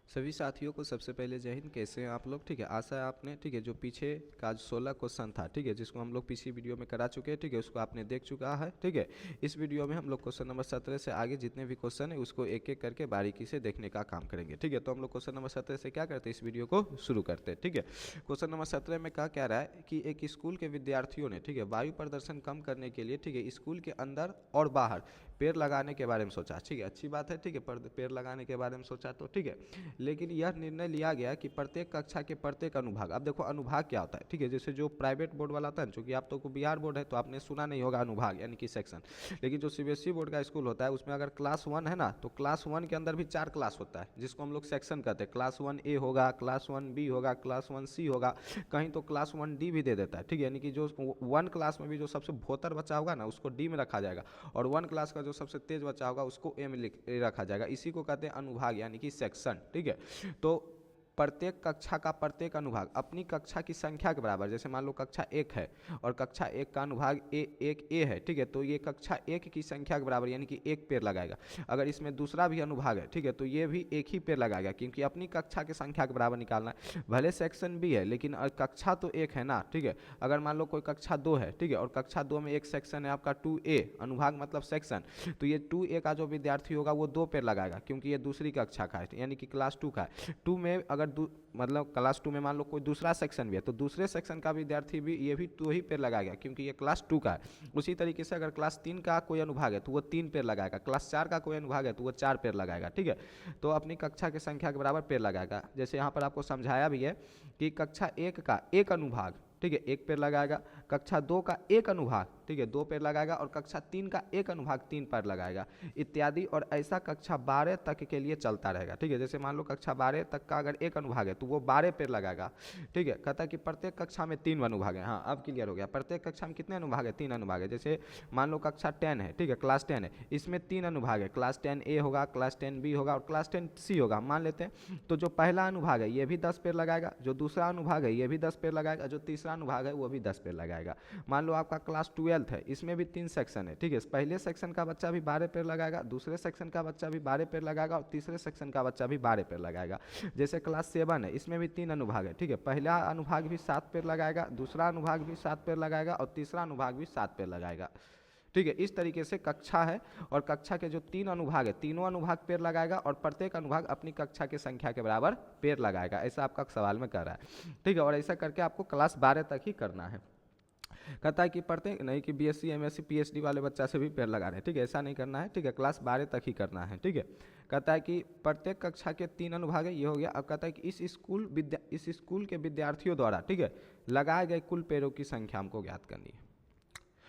सभी साथियों को सबसे पहले जय हिंद। कैसे हैं आप लोग? ठीक है, आशा है आपने ठीक है जो पीछे का 16 क्वेश्चन था, ठीक है, जिसको हम लोग पिछली वीडियो में करा चुके हैं, ठीक है, उसको आपने देख चुका है। ठीक है, इस वीडियो में हम लोग क्वेश्चन नंबर 17 से आगे जितने भी क्वेश्चन है उसको एक एक करके बारीकी से देखने का काम करेंगे। ठीक है, तो हम लोग क्वेश्चन नंबर 17 से क्या करते हैं, इस वीडियो को शुरू करते हैं। ठीक है, क्वेश्चन नंबर 17 में कहा रहा है कि एक स्कूल के विद्यार्थियों ने ठीक है वायु प्रदूषण कम करने के लिए ठीक है स्कूल के अंदर और बाहर पेड़ लगाने के बारे में सोचा। ठीक है, अच्छी बात है। ठीक है, पेड़ लगाने के बारे में सोचा तो ठीक है, लेकिन यह निर्णय लिया गया कि प्रत्येक कक्षा के प्रत्येक अनुभाग, अब देखो अनुभाग क्या होता है, ठीक है, जैसे जो प्राइवेट बोर्ड वाला होता है, चूंकि आप तो बिहार बोर्ड है तो आपने सुना नहीं होगा अनुभाग यानी कि सेक्शन, लेकिन जो सीबीएसई बोर्ड का स्कूल होता है उसमें अगर क्लास 1 है ना, तो क्लास 1 के अंदर भी 4 क्लास होता है जिसको हम लोग सेक्शन कहते हैं। क्लास 1A होगा, क्लास 1B होगा, क्लास 1C होगा, कहीं तो क्लास 1D भी दे देता है। ठीक है, यानी कि जो 1 क्लास में भी जो सबसे भोतर बच्चा होगा ना उसको डी में रखा जाएगा, और 1 क्लास का जो सबसे तेज बच्चा होगा उसको ए में रखा जाएगा। इसी को कहते हैं अनुभाग यानी कि सेक्शन। ठीक है, तो प्रत्येक कक्षा का प्रत्येक अनुभाग अपनी कक्षा की संख्या के बराबर, जैसे मान लो कक्षा 1 है और कक्षा 1 का अनुभाग एक ए है, ठीक है, तो ये कक्षा 1 की संख्या के बराबर यानी कि एक पेड़ लगाएगा। अगर इसमें दूसरा भी अनुभाग है, ठीक है, तो ये भी एक ही पेड़ लगाएगा, क्योंकि अपनी कक्षा की संख्या के बराबर निकालना है। भले सेक्शन भी है लेकिन कक्षा तो एक है ना। ठीक है, अगर मान लो कोई कक्षा 2 है, ठीक है, और कक्षा 2 में एक सेक्शन है आपका 2A, अनुभाग मतलब सेक्शन, तो ये 2A का जो विद्यार्थी होगा वो 2 पेड़ लगाएगा, क्योंकि ये दूसरी कक्षा का है यानी कि क्लास 2 का है। 2 में अगर मतलब क्लास 2 में मान लो कोई दूसरा सेक्शन भी है तो दूसरे सेक्शन का विद्यार्थी भी ये भी 2 ही पेड़ लगाएगा, क्योंकि ये क्लास 2 का है। उसी तरीके से अगर क्लास 3 का कोई अनुभाग है तो वो 3 पेड़ लगाएगा, क्लास 4 का कोई अनुभाग है तो वो 4 पेड़ लगाएगा। ठीक है, तो अपनी कक्षा की संख्या के बराबर पेड़ लगाएगा। जैसे यहाँ पर आपको समझाया भी है कि कक्षा 1 का एक अनुभाग, ठीक है, एक पेड़ लगाएगा, कक्षा 2 का एक अनुभाग, ठीक है, 2 पेड़ लगाएगा, और कक्षा 3 का एक अनुभाग 3 पेड़ लगाएगा, इत्यादि। और ऐसा कक्षा 12 तक के लिए चलता रहेगा। ठीक है, जैसे मान लो कक्षा 12 तक का अगर एक अनुभाग है तो वो 12 पेड़ लगाएगा। ठीक है, कहता है कि प्रत्येक कक्षा में 3 अनुभाग है। हाँ, अब क्लियर हो गया। प्रत्येक कक्षा में कितने अनुभाग है? 3 अनुभाग है। जैसे मान लो कक्षा 10 है, ठीक है, क्लास 10 है, इसमें 3 अनुभाग है, क्लास 10A होगा, क्लास 10B होगा और क्लास 10C होगा, मान लेते हैं। तो जो पहला अनुभाग है ये भी 10 पेड़ लगाएगा, जो दूसरा अनुभाग है ये भी 10 पेड़ लगाएगा, जो तीसरा अनुभाग है वो भी 10 पेड़ लगाएगा। मान लो आपका क्लास 12 है, इसमें भी 3 सेक्शन है, ठीक है, पहले सेक्शन का बच्चा भी 12 पेड़ लगाएगा, दूसरे सेक्शन का बच्चा भी 12 पेड़ लगाएगा और तीसरे सेक्शन का बच्चा भी 12 पेड़ लगाएगा। जैसे क्लास 7 है, इसमें भी 3 अनुभाग है, ठीक है, पहला अनुभाग भी 7 पेड़ लगाएगा, दूसरा अनुभाग भी 7 पेड़ लगाएगा और तीसरा अनुभाग भी 7 पेड़ लगाएगा। ठीक है, इस तरीके से कक्षा है और कक्षा के जो 3 अनुभाग है तीनों अनुभाग पेड़ लगाएगा और प्रत्येक अनुभाग अपनी कक्षा की संख्या के बराबर पेड़ लगाएगा। ऐसा आपका सवाल में कर रहा है। ठीक है, और ऐसा करके आपको क्लास 12 तक ही करना है। कहता है कि प्रत्येक नहीं कि बीएससी एमएससी पीएचडी वाले बच्चा से भी पेड़ लगा रहे हैं, ठीक है, ऐसा नहीं करना है। ठीक है, क्लास 12 तक ही करना है। ठीक है, कहता है कि प्रत्येक कक्षा के 3 अनुभाग है, ये हो गया। अब कहता है कि इस स्कूल के विद्यार्थियों द्वारा, ठीक है, लगाए गए कुल पेड़ों की संख्या हमको ज्ञात करनी है।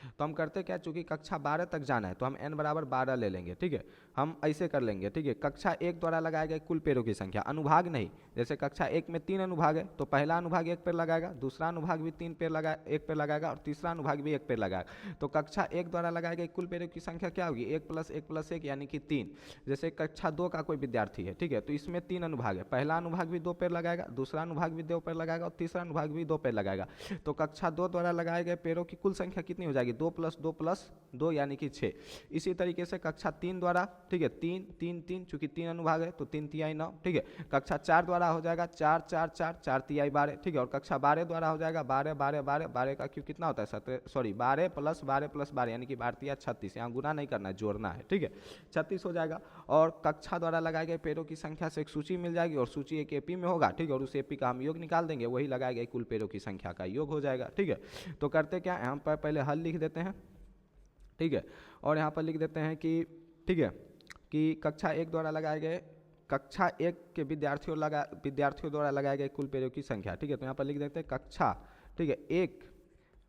तो हम करते क्या, चूंकि कक्षा 12 तक जाना है तो हम n बराबर 12 ले लेंगे। ठीक है, हम ऐसे कर लेंगे। ठीक है, कक्षा 1 द्वारा लगाए गए कुल पेड़ों की संख्या, अनुभाग नहीं। जैसे कक्षा 1 में 3 अनुभाग है तो पहला अनुभाग 1 पेड़ लगाएगा, दूसरा अनुभाग भी 3 पेड़ लगा 1 पेड़ लगाएगा और तीसरा अनुभाग भी 1 पेड़ लगाएगा। तो कक्षा 1 द्वारा लगाए गए कुल पेड़ों की संख्या क्या होगी? 1 + 1 + 1 यानी कि 3। जैसे कक्षा 2 का कोई विद्यार्थी है, ठीक है, तो इसमें 3 अनुभाग है, पहला अनुभाग भी 2 पेड़ लगाएगा, दूसरा अनुभाग भी 2 पेड़ लगाएगा और तीसरा अनुभाग भी 2 पेड़ लगाएगा। तो कक्षा 2 द्वारा लगाए गए पेड़ों की कुल संख्या कितनी हो जाएगी? 2 + 2 + 2 यानी कि 6। इसी तरीके से कक्षा 3 द्वारा, ठीक है, 3 3 3, चूंकि 3 अनुभाग है तो 3 तिहाई 9। ठीक है, कक्षा 4 द्वारा हो जाएगा 4 4 4 4 तिहाई 12। ठीक है, और कक्षा 12 द्वारा हो जाएगा 12 12 12 12 का क्यों कितना होता है? 17, सॉरी 12 + 12 + 12 यानी कि 12 तिया 36। यहाँ गुना नहीं करना है, जोड़ना है। ठीक है, 36 हो जाएगा। और कक्षा द्वारा लगाए गए पेड़ों की संख्या से एक सूची मिल जाएगी और सूची एक एपी में होगा। ठीक है, और उस एपी का हम योग निकाल देंगे, वही लगाए गए कुल पेड़ों की संख्या का योग हो जाएगा। ठीक है, तो करते क्या, यहाँ पर पहले हल लिख देते हैं। ठीक है, और यहाँ पर लिख देते हैं कि, ठीक है, कि कक्षा 1 द्वारा लगाए गए, कक्षा 1 के विद्यार्थियों द्वारा लगाए गए कुल पेड़ों की संख्या। ठीक है, तो यहाँ पर लिख देते हैं कक्षा, ठीक है, 1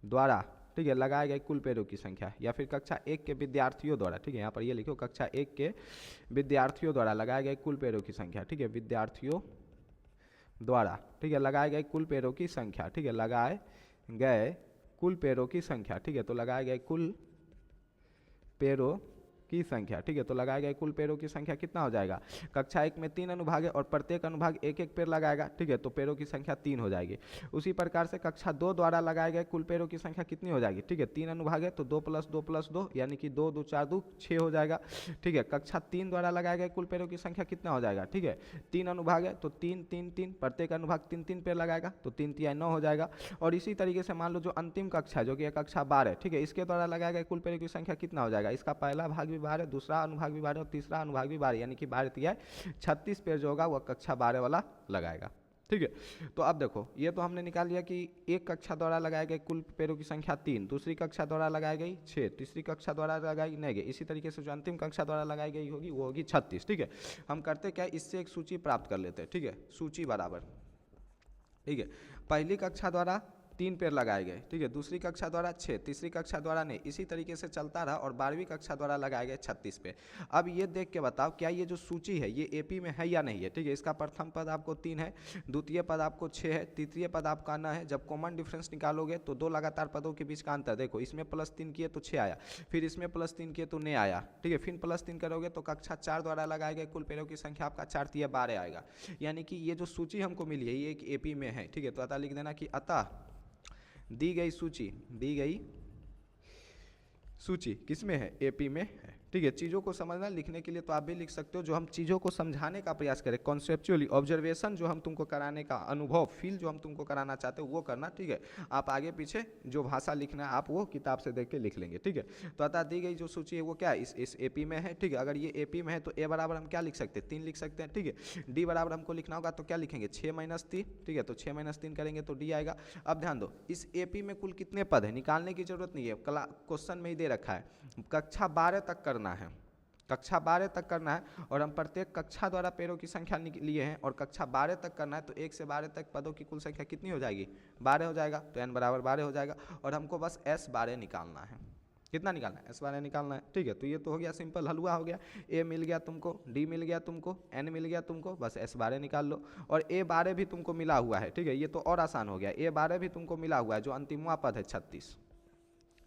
द्वारा, ठीक है, लगाए गए कुल पेड़ों की संख्या, या फिर कक्षा 1 के विद्यार्थियों द्वारा। ठीक है, यहाँ पर ये लिखो कक्षा 1 के विद्यार्थियों द्वारा लगाए गए कुल पेड़ों की संख्या। ठीक है, विद्यार्थियों द्वारा, ठीक है, लगाए गए कुल पेड़ों की संख्या। ठीक है, लगाए गए कुल पेड़ों की संख्या। ठीक है, तो लगाए गए कुल पेड़ों की संख्या, ठीक है। तो लगाए गए कुल पेड़ों की संख्या कितना हो जाएगा, कक्षा 1 में 3 अनुभाग है और प्रत्येक अनुभाग एक एक पेड़ लगाएगा, ठीक है, तो पेड़ों की संख्या 3 हो जाएगी। उसी प्रकार से कक्षा 2 द्वारा लगाए गए कुल पेड़ों की संख्या कितनी हो जाएगी, ठीक है, 3 अनुभाग है तो 2 + 2 + 2 यानी कि 2 2 4 2 6 हो जाएगा, ठीक है। कक्षा 3 द्वारा लगाए गए कुल पेड़ों की संख्या कितना हो जाएगा, ठीक है, 3 अनुभाग है तो 3 3 3 प्रत्येक अनुभाग 3 3 पेड़ लगाएगा तो 3 3 9 हो जाएगा। और इसी तरीके से मान लो जो अंतिम कक्षा जो कि कक्षा 12, ठीक है, इसके द्वारा लगाए गए कुल पेड़ों की संख्या कितना हो जाएगा, इसका पहला भाग भी 12, दूसरा अनुभाग भी 12 और तीसरा अनुभाग भी 12 यानी कि 12 तिया 36 पेड़ जो होगा वह कक्षा 12 वाला लगाएगा, ठीक है। तो अब देखो ये तो हमने निकाल लिया कि एक कक्षा द्वारा लगाए गए कुल पेड़ों की संख्या 3, दूसरी कक्षा द्वारा लगाई गई 6, तीसरी कक्षा द्वारा लगाई नहीं गई, इसी तरीके से जो अंतिम कक्षा द्वारा लगाई गई होगी वो होगी 36, ठीक है। हम करते क्या, इससे एक सूची प्राप्त कर लेते हैं, ठीक है, सूची बराबर, ठीक है, पहली कक्षा द्वारा 3 पेड़ लगाए गए, ठीक है, दूसरी कक्षा द्वारा 6, तीसरी कक्षा द्वारा नहीं, इसी तरीके से चलता रहा और 12वीं कक्षा द्वारा लगाए गए 36 पेड़। अब ये देख के बताओ क्या ये जो सूची है ये एपी में है या नहीं है, ठीक है। इसका प्रथम पद आपको 3 है, द्वितीय पद आपको 6 है, तृतीय पद आपका 9 है। जब कॉमन डिफरेंस निकालोगे तो 2 लगातार पदों के बीच का अंतर देखो, इसमें +3 किए तो 6 आया, फिर इसमें +3 किए तो 9 आया, ठीक है, फिर +3 करोगे तो कक्षा 4 द्वारा लगाए गए कुल पेड़ों की संख्या आपका 4 तिया 12 आएगा। यानी कि ये जो सूची हमको मिली है ये एक एपी में है, ठीक है। तो अतः लिख देना कि अतः दी गई सूची किसमें है, एपी में है, ठीक है। चीज़ों को समझना लिखने के लिए तो आप भी लिख सकते हो, जो हम चीज़ों को समझाने का प्रयास करें कॉन्सेप्चुअली, ऑब्जर्वेशन जो हम तुमको कराने का अनुभव फील जो हम तुमको कराना चाहते हो वो करना, ठीक है। आप आगे पीछे जो भाषा लिखना है आप वो किताब से देख के लिख लेंगे, ठीक है। तो अतः दी गई जो सूची है वो क्या है, इस एपी में है, ठीक है। अगर ये एपी में है तो ए बराबर हम क्या लिख सकते हैं, 3 लिख सकते हैं, ठीक है। डी बराबर हमको लिखना होगा तो क्या लिखेंगे 6 - 3, ठीक है, तो 6 - 3 करेंगे तो डी आएगा। अब ध्यान दो इस एपी में कुल कितने पद है निकालने की जरूरत नहीं है, क्वेश्चन में ही दे रखा है, कक्षा 12 तक करना है, कक्षा 12 तक करना है और हम प्रत्येक कक्षा द्वारा पेड़ों की संख्या लिए हैं और कक्षा 12 तक करना है तो 1 से 12 तक पदों की कुल संख्या कितनी हो जाएगी, 12 हो जाएगा, तो n बराबर 12 हो जाएगा और हमको बस S12 निकालना है। कितना निकालना है, S12 निकालना है, ठीक है। तो ये तो हो गया सिंपल हलवा हो गया, A मिल गया तुमको, D मिल गया तुमको, N मिल गया तुमको, बस S12 निकाल लो और A12 भी तुमको मिला हुआ है, ठीक है। ये तो और आसान हो गया, A12 भी तुमको मिला हुआ है जो अंतिमवा पद है 36,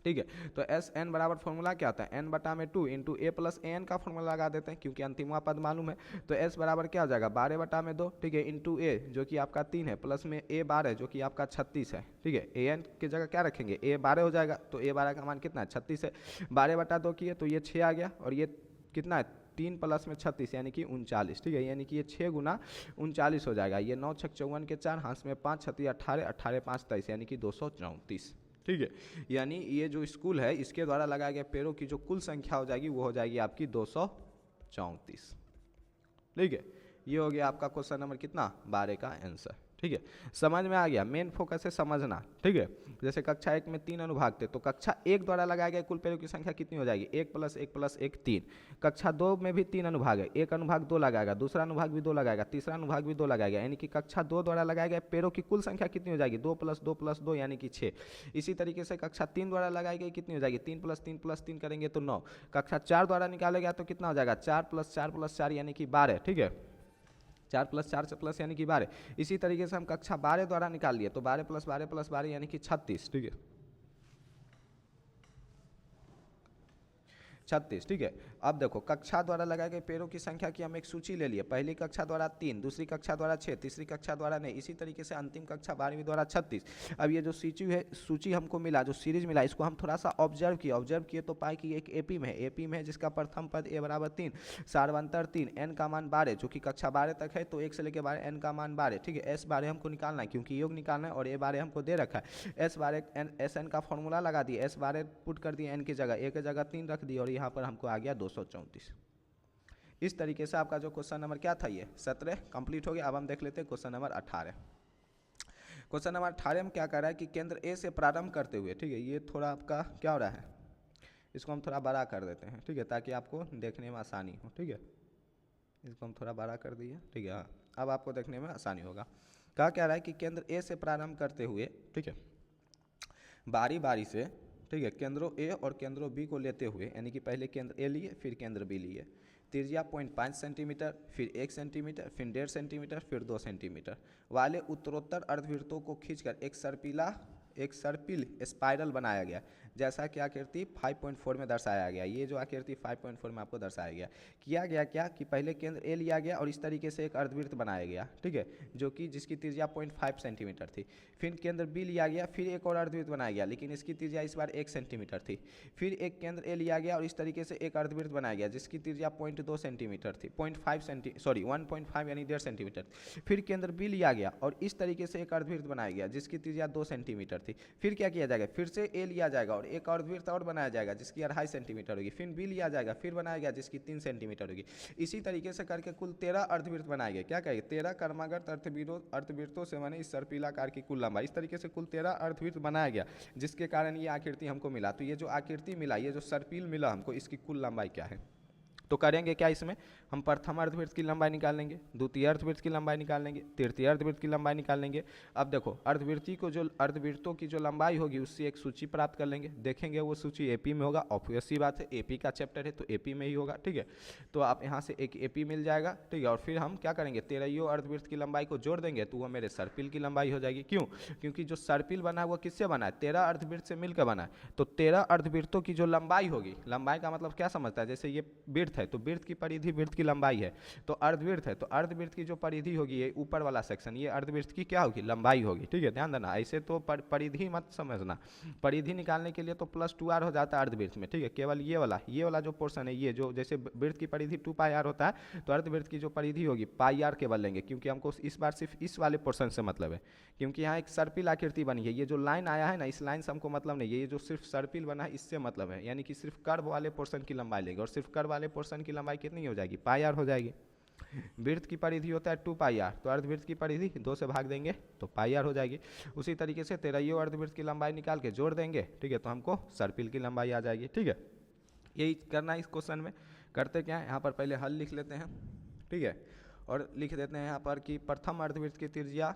ठीक है। तो एस एन बराबर फॉर्मूला क्या होता है, n/2 into A plus A N का फॉर्मूला लगा देते हैं क्योंकि अंतिमवा पद मालूम है। तो s बराबर क्या हो जाएगा 12/2, ठीक है, इंटू ए जो कि आपका 3 है प्लस में a 12 जो कि आपका 36 है, ठीक है। ए एन की जगह क्या रखेंगे a 12 हो जाएगा, तो a 12 का मान कितना है 36 है, 12/2 किए तो ये 6 आ गया और ये कितना है 3 + में 36 यानी कि 39, ठीक है। यानी कि ये 6 × 39 हो जाएगा, ये 9 × 6 = 54 के 4 हाथ में 5 × 6 = 18, 18 × 5 = 23 यानी कि 234, ठीक है। यानी ये जो स्कूल है इसके द्वारा लगाए गए पेड़ों की जो कुल संख्या हो जाएगी वो हो जाएगी आपकी 234, ठीक है। ये हो गया आपका क्वेश्चन नंबर कितना 12 का आंसर, ठीक है। समझ में आ गया, मेन फोकस है समझना, ठीक है। जैसे कक्षा 1 में 3 अनुभाग थे तो कक्षा 1 द्वारा लगाए गए कुल पेड़ों की संख्या कितनी हो जाएगी 1 + 1 + 1 3। कक्षा 2 में भी 3 अनुभाग है, एक अनुभाग 2 लगाएगा, दूसरा अनुभाग भी 2 लगाएगा, तीसरा अनुभाग भी 2 लगाएगा, यानी कि कक्षा 2 द्वारा लगाए गए पेड़ों की कुल संख्या कितनी हो जाएगी 2 + 2 + 2 यानी कि 6। इसी तरीके से कक्षा 3 द्वारा लगाई गई कितनी हो जाएगी 3 + 3 + 3 करेंगे तो 9। कक्षा 4 द्वारा निकालेगा तो कितना हो जाएगा 4 + 4 + 4 यानी कि 12, ठीक है, 4 + 4 से प्लस यानी कि 12। इसी तरीके से हम कक्षा 12 द्वारा निकाल लिए तो 12 + 12 + 12 यानी कि 36, ठीक है, 36, ठीक है। अब देखो कक्षा द्वारा लगाए गए पेड़ों की संख्या की हम एक सूची ले लिए, पहली कक्षा द्वारा 3, दूसरी कक्षा द्वारा 6, तीसरी कक्षा द्वारा नहीं, इसी तरीके से अंतिम कक्षा 12वीं द्वारा 36। अब ये जो सूची हमको मिला, जो सीरीज मिला, इसको हम थोड़ा सा ऑब्जर्व किए तो पाए कि एक एपी में है, जिसका प्रथम पद a बराबर 3, सार्वंतर 3, n का मान 12 जो कि कक्षा 12 तक है तो 1 से लेकर 12 n का मान 12, ठीक है। S12 हमको निकालना है क्योंकि योग निकालना है और a12 हमको दे रखा है। Sn का फॉर्मूला लगा दिए, S12 पुट कर दिए n की जगह, a की जगह 3 रख दिए और यहाँ पर हमको आ गया 234। इस तरीके से आपका जो क्वेश्चन नंबर क्या था ये 17 कंप्लीट हो गया। अब हम देख लेते हैं क्वेश्चन नंबर 18। क्वेश्चन नंबर 18 में क्या कर रहा है कि केंद्र ए से प्रारंभ करते हुए, ठीक है, ये थोड़ा आपका क्या हो रहा है, इसको हम थोड़ा बड़ा कर देते हैं, ठीक है, ताकि आपको देखने में आसानी हो, ठीक है। इसको हम थोड़ा बड़ा कर दिए, ठीक है, हाँ, अब आपको देखने में आसानी होगा। क्या कह रहा है कि केंद्र ए से प्रारंभ करते हुए, ठीक है, बारी बारी से, ठीक है, केंद्रों ए और केंद्रों बी को लेते हुए, यानी कि पहले केंद्र ए लिए फिर केंद्र बी लिए, त्रिज्या 0.5 सेंटीमीटर, फिर 1 सेंटीमीटर, फिर 1.5 सेंटीमीटर, फिर 2 सेंटीमीटर वाले उत्तरोत्तर अर्धवृत्तों को खींचकर एक सर्पिला एक सर्पिल स्पाइरल बनाया गया, जैसा कि आकृति 5.4 में दर्शाया गया। ये जो आकृति 5.4 में आपको दर्शाया गया, किया गया क्या कि पहले केंद्र ए लिया गया और इस तरीके से एक अर्धवृत्त बनाया गया, ठीक है, जो कि जिसकी त्रिज्या 0.5 सेंटीमीटर थी। फिर केंद्र बी लिया गया, फिर एक और अर्धवृत्त बनाया गया, लेकिन इसकी त्रिज्या इस बार 1 सेंटीमीटर थी। फिर एक केंद्र ए लिया गया और इस तरीके से एक अर्धवृत्त बनाया गया, जिसकी त्रिज्या 0.2 सेंटीमीटर थी, 1.5 यानी 1.5 सेंटीमीटर। फिर केंद्र बी लिया गया और इस तरीके से एक अर्धवृत्त बनाया गया, जिसकी त्रिज्या 2 सेंटीमीटर थी। फिर क्या किया जाएगा, फिर से ए लिया जाएगा और एक अर्धवृत्त और बनाया जाएगा, जिसकी 2.5 सेंटीमीटर होगी। फिर बी लिया जाएगा, फिर बनाया गया, जिसकी 3 सेंटीमीटर होगी। इसी तरीके से करके कुल 13 अर्धवृत्त बनाए गए। क्या कहेंगे, 13 कर्मागत अर्धवृत्तों से बने इस सर्पिलाकार की कुल लंबाई। इस तरीके से कुल 13 अर्धवृत्त बनाया गया, जिसके कारण ये आकृति हमको मिला। तो ये जो आकृति मिला, ये जो सर्पिल मिला हमको, इसकी कुल लंबाई क्या है। तो करेंगे क्या, इसमें हम प्रथम अर्धवृत्त की लंबाई निकाल लेंगे, द्वितीय अर्धवृत्त की लंबाई निकाल लेंगे, तृतीय अर्धवृत्त की लंबाई निकाल लेंगे। अब देखो अर्धवृत्तों की जो लंबाई होगी उससे एक सूची प्राप्त कर लेंगे, देखेंगे वो सूची एपी में होगा। ऑब्वियस सी बात है, एपी का चैप्टर है तो एपी में ही होगा, ठीक है। तो आप यहाँ से एक एपी मिल जाएगा, ठीक है। और फिर हम क्या करेंगे, 13 अर्धवृत्त की लंबाई को जोड़ देंगे तो वो मेरे सर्पिल की लंबाई हो जाएगी। क्यों, क्योंकि जो सर्पिल बना है वो किससे बना है, 13 अर्धवृत्त से मिलकर बना है। तो 13 अर्धवृत्तों की जो लंबाई होगी, लंबाई का मतलब क्या समझता है, जैसे ये वृत्त है तो वृत्त की परिधि वृत्त की लंबाई है, तो अर्धवृत्त है तो अर्धवृत्त की जो परिधि होगी, ये ऊपर वाला सेक्शन, ये अर्धवृत्त की क्या होगी, लंबाई होगी, ठीक है। ध्यान देना, ऐसे तो परिधि मत समझना, परिधि निकालने के लिए तो +2r हो जाता है अर्धवृत्त में, ठीक है। केवल ये वाला जो पोर्शन है, ये जो जैसे वृत्त की परिधि 2πr होता है, तो अर्धवृत्त की जो परिधि होगी πr केवल लेंगे, क्योंकि हमको इस बार सिर्फ इस वाले पोर्शन से मतलब है, क्योंकि यहाँ एक सर्पिल आकृति बनी है। ये जो लाइन आया है ना, इस लाइन से हमको मतलब नहीं है, ये जो सिर्फ सर्पिल बना है इससे मतलब है, यानी कि सिर्फ कर्व वाले पोर्शन की लंबाई लेंगे। और सिर्फ कर्व वाले पोर्शन की लंबाई कितनी हो जाएगी, πr हो जाएगी। वृत्त की परिधि होता है 2πr, तो अर्धवृत्त की परिधि 2 से भाग देंगे तो πr हो जाएगी। उसी तरीके से 13 अर्धवृत्त की लंबाई निकाल के जोड़ देंगे, ठीक है, तो हमको सर्पिल की लंबाई आ जाएगी, ठीक है। यही करना है इस क्वेश्चन में। करते क्या है, यहाँ पर पहले हल लिख लेते हैं, ठीक है, और लिख देते हैं यहाँ पर कि प्रथम अर्धवृत्त की त्रिज्या,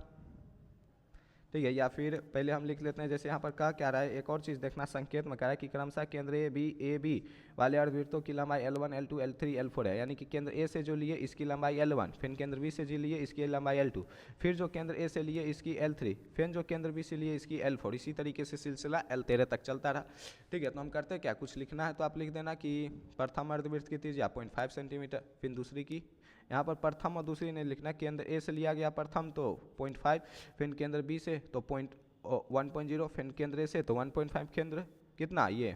ठीक है, या फिर पहले हम लिख लेते हैं, जैसे यहाँ पर कहा क्या रहा है, एक और चीज़ देखना, संकेत में कह रहा है कि क्रमशः केंद्र ए बी वाले अर्धवृत्तों की लंबाई L1 L2 L3 L4 है, यानी कि केंद्र ए से जो लिए इसकी लंबाई L1, फिर केंद्र बी से जो लिए इसकी लंबाई L2, फिर जो केंद्र ए से लिए इसकी L3, फिर जो केंद्र बी से लिए इसकी L4, इसी तरीके से सिलसिला L13 तक चलता रहा, ठीक है। तो हम करते क्या, कुछ लिखना है तो आप लिख देना कि प्रथम अर्धवृत्त की त्रिज्या 0.5 सेंटीमीटर, फिर दूसरी की, यहाँ पर प्रथम और दूसरी नहीं लिखना, केंद्र ए से लिया गया प्रथम तो 0.5, फिर केंद्र बी से तो 1.0, फिर केंद्र ए से तो 1.5, केंद्र कितना ये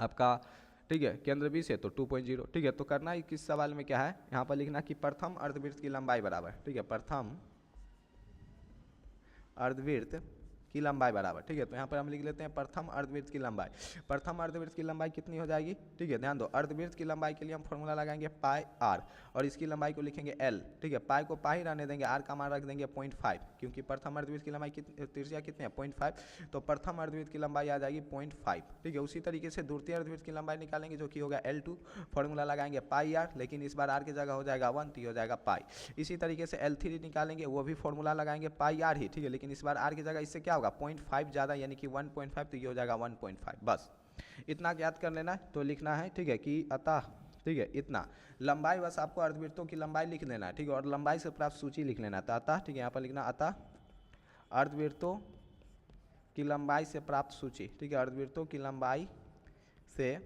आपका, ठीक है, केंद्र बी से तो 2.0, ठीक है। तो करना है किस सवाल में क्या है, यहाँ पर लिखना कि प्रथम अर्धवृत्त की लंबाई बराबर, ठीक है, प्रथम अर्धवृत्त की लंबाई बराबर, ठीक है। तो यहाँ पर हम लिख लेते हैं प्रथम अर्धवृत्त की लंबाई। प्रथम अर्धवृत्त की लंबाई कितनी हो जाएगी, ठीक है, ध्यान दो, अर्धवृत्त की लंबाई के लिए हम फॉर्मूला लगाएंगे πr और इसकी लंबाई को लिखेंगे l, ठीक है। पाई को पाई रहने देंगे, r का मान रख देंगे 0.5, क्योंकि प्रथम अर्धवृत्त की लंबाई त्रिज्या कितनी है 0.5, तो प्रथम अर्धवृत्त की लंबाई आ जाएगी 0.5, ठीक है। उसी तरीके से द्वितीय अर्धवृत्त की लंबाई निकालेंगे, जो कि होगा L2, फॉर्मूला लगाएंगे πr, लेकिन इस बार r की जगह हो जाएगा 1, तो हो जाएगा पाई। इसी तरीके से L3 निकालेंगे, वो भी फॉर्मूला लगाएंगे πr ही, ठीक है, लेकिन इस बार r की जगह इससे क्या होगा 0.5 ज़्यादा, यानी कि 1.5, तो ये हो जाएगा 1.5। बस इतना याद कर लेना है, तो लिखना है, ठीक है, कि अतः, ठीक है, इतना लंबाई, बस आपको अर्धवृत्तों की लंबाई लिख लेना है, ठीक है, और लंबाई से प्राप्त सूची लिख लेना है, अतः, ठीक है, यहाँ पर लिखना अतः अर्धवृत्तों की लंबाई से प्राप्त सूची, ठीक है, अर्धवृत्तों की लंबाई से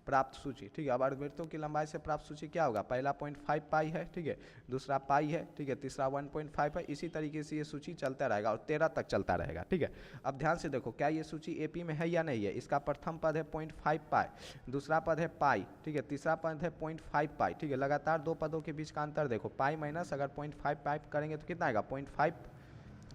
प्राप्त सूची, ठीक है। अब अर्धवृत्तों की लंबाई से प्राप्त सूची क्या होगा, पहला 0.5 पाई है, ठीक है, दूसरा पाई है, ठीक है, तीसरा 1.5 है, इसी तरीके से ये सूची चलता रहेगा और 13 तक चलता रहेगा, ठीक है। अब ध्यान से देखो, क्या ये सूची एपी में है या नहीं है, इसका प्रथम पद है 0.5 पाई, दूसरा पद है पाई, ठीक है, तीसरा पद है 0.5 पाई, ठीक है। लगातार दो पदों के बीच का अंतर देखो, पाई माइनस अगर 0.5 पाई करेंगे तो कितना आएगा 0.5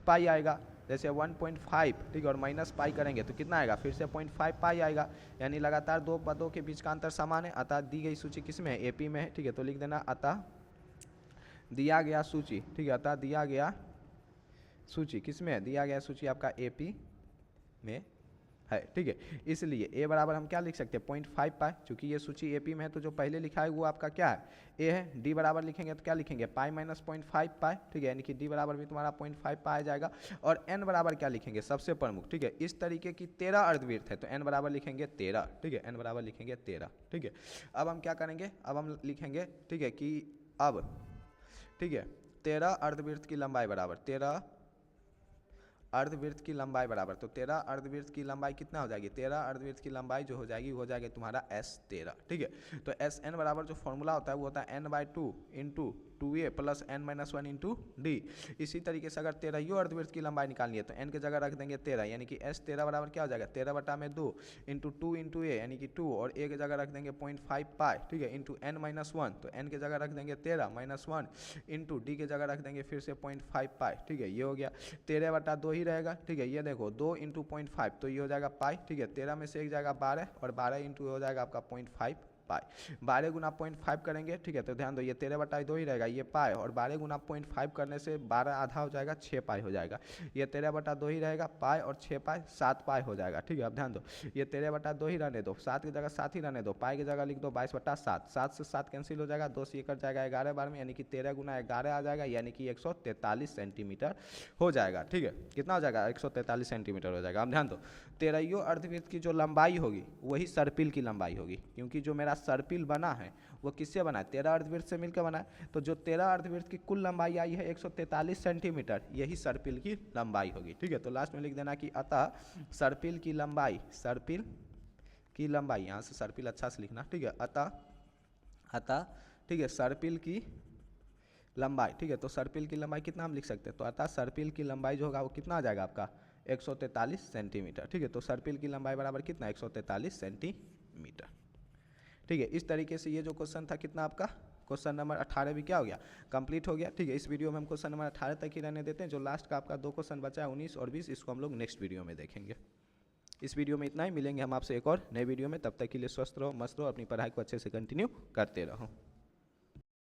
पाई आएगा, जैसे 1.5, ठीक है, और माइनस पाई करेंगे तो कितना आएगा, फिर से 0.5 पाई आएगा, यानी लगातार दो पदों के बीच का अंतर समान है। अतः दी गई सूची किस में है, एपी में है, ठीक है। तो लिख देना अतः दिया गया सूची, ठीक है, अतः दिया गया सूची किस में है, दिया गया सूची आपका एपी में है, ठीक है। इसलिए ए बराबर हम क्या लिख सकते हैं 0.5 पाई, चूंकि ये सूची एपी में है तो जो पहले लिखा है वो आपका क्या है, ए है। डी बराबर लिखेंगे तो क्या लिखेंगे पाई माइनस 0.5 पाई, ठीक है, यानी कि डी बराबर भी तुम्हारा 0.5 पाई आ जाएगा। और एन बराबर क्या लिखेंगे, सबसे प्रमुख, ठीक है, इस तरीके की 13 अर्धवृत्त है तो एन बराबर लिखेंगे 13, ठीक है, एन बराबर लिखेंगे 13, ठीक है। अब हम क्या करेंगे, अब हम लिखेंगे, ठीक है, कि अब, ठीक है, 13 अर्धवृत्त की लंबाई बराबर 13 अर्धवृत्त की लंबाई बराबर, तो 13 अर्धवृत्त की लंबाई कितना हो जाएगी, 13 अर्धवृत्त की लंबाई जो हो जाएगी वो हो जाएगी तुम्हारा S13, ठीक है। तो Sn बराबर जो फॉर्मूला होता है वो होता है n/2 into 2a plus n-1 into D. इसी तरीके से अगर 13 अर्धवृत्त की लंबाई निकालनी है तो n की जगह रख देंगे 13, यानी कि S13 बराबर क्या हो जाएगा 13/2 इंटू 2 इंटू ए यानी कि 2, और a की जगह रख देंगे 0.5 पाई, ठीक है, इंटू n-1, तो n की जगह रख देंगे 13 -1 इंटू डी की जगह रख देंगे फिर से 0.5 पाई, ठीक है, ये हो गया 13/2 ही रहेगा, ठीक है। ये देखो 2 इंटू 0.5 तो ये हो जाएगा पाई, ठीक है, 13 में से एक जाएगा 12 और 12 इंटू हो जाएगा आपका 0.5 पाई, 12 गुना 0.5 करेंगे, ठीक है, तो ध्यान दो ये 13/2 ही रहेगा, ये पाई, और 12 गुना 0.5 करने से 12 आधा हो जाएगा 6 पाई हो जाएगा, ये 13/2 ही रहेगा, पाई और 6 पाई 7 पाई हो जाएगा, ठीक है। अब ध्यान दो ये 13/2 ही रहने दो, 7 की जगह 7 ही रहने दो, पाई की जगह लिख दो 22/7, 7 से 7 कैंसिल हो जाएगा, 2 से ये कट जाएगा 11 बार में, यानी कि 13 गुना 11 आ जाएगा, यानी कि 143 सेंटीमीटर हो जाएगा, ठीक है। कितना हो जाएगा 143 सेंटीमीटर हो जाएगा। अब ध्यान दो 13 अर्धवृत्त की जो लंबाई होगी वही सर्पिल की लंबाई होगी, क्योंकि जो मेरा सर्पिल बना है वो किससे बना है 13 अर्धवृत्त से मिलकर बना है, तो जो 13 अर्धवृत्त की कुल लंबाई आई है 143 सेंटीमीटर, यही सर्पिल की लंबाई होगी, ठीक है। तो लास्ट में लिख देना कि अतः सर्पिल की लंबाई यहाँ से सर्पिल अच्छा से लिखना, ठीक है, अतः ठीक है सर्पिल की लंबाई, ठीक है, तो सर्पिल की लंबाई कितना हम लिख सकते हैं, तो अतः सर्पिल की लंबाई जो होगा वो कितना आ जाएगा आपका 143 सेंटीमीटर, ठीक है। तो सर्पिल की लंबाई बराबर कितना 143 सेंटीमीटर, ठीक है। इस तरीके से ये जो क्वेश्चन था कितना आपका क्वेश्चन नंबर 18 भी क्या हो गया कंप्लीट हो गया, ठीक है। इस वीडियो में हम क्वेश्चन नंबर 18 तक ही रहने देते हैं, जो लास्ट का आपका 2 क्वेश्चन बचा है 19 और 20, इसको हम लोग नेक्स्ट वीडियो में देखेंगे। इस वीडियो में इतना ही, मिलेंगे हम आपसे एक और नए वीडियो में, तब तक के लिए स्वस्थ रहो, मस्त रहो, अपनी पढ़ाई को अच्छे से कंटिन्यू करते रहो।